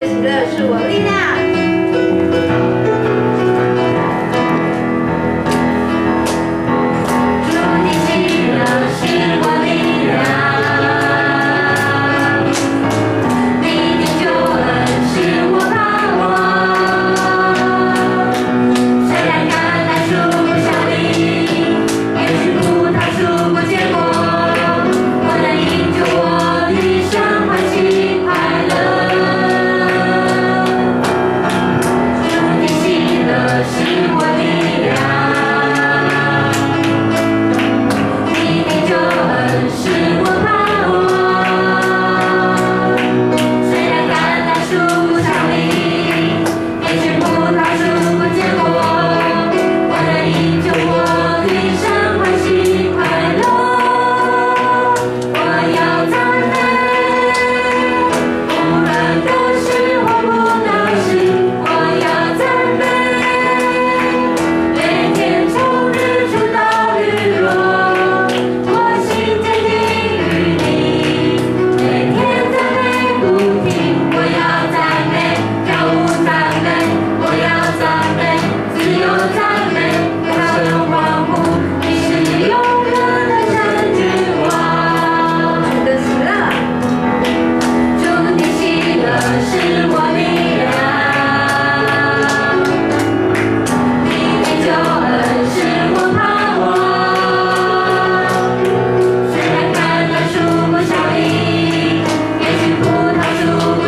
喜乐是我力量。主的喜乐是我力量，你的救恩是我盼望。虽然橄榄树不效力，也许葡萄树不结果，我能因着我的神欢喜快乐。是我力量，你的救恩是我盼望。虽然橄榄树不效力，也许葡萄树不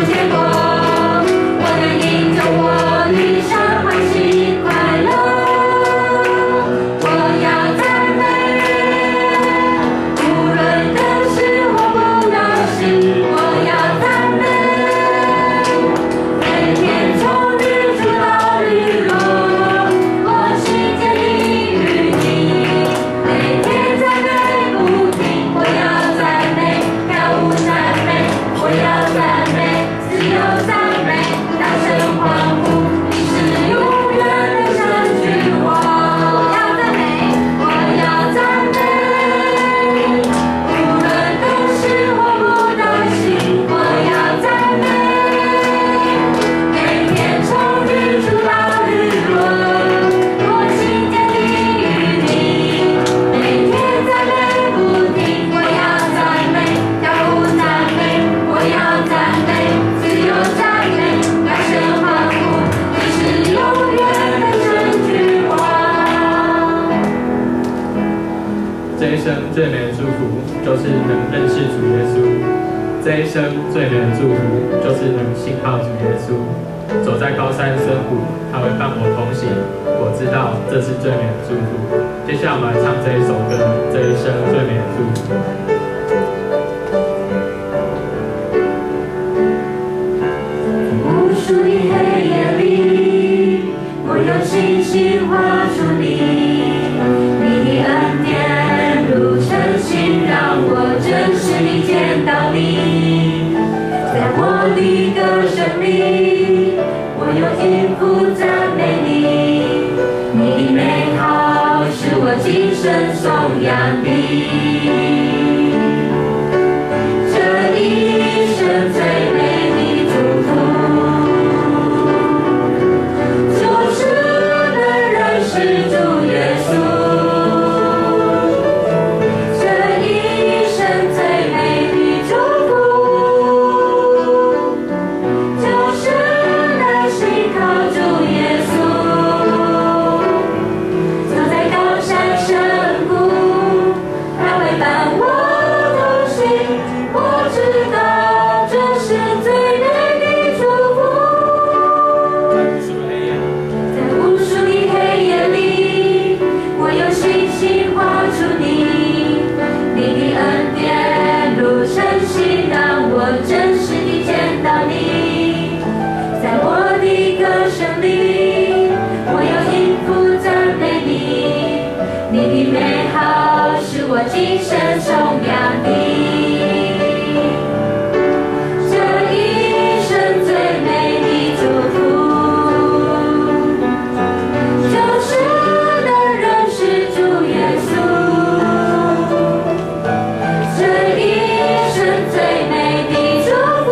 结果，我能因着我的神欢喜快乐。我要赞美，无论得失或不得失，我要赞美。这一生最美的祝福，就是能认识主耶稣。这一生最美的祝福，就是能信靠主耶稣。走在高山深谷，他会伴我同行。我知道这是最美的祝福。接下来我们来唱这一首歌，这一生最美的祝福。无数的黑夜里，我用信心画出你的恩典如晨星，让我真实地见到你。在我的歌声里，我用音符赞美你，你的美好是我今生颂扬的。这一生最美的祝福，就是能认识主耶稣。我今生颂扬的，这一生最美的祝福，就是能认识主耶稣。这一生最美的祝福。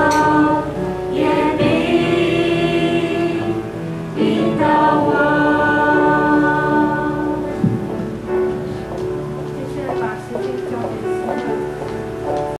道。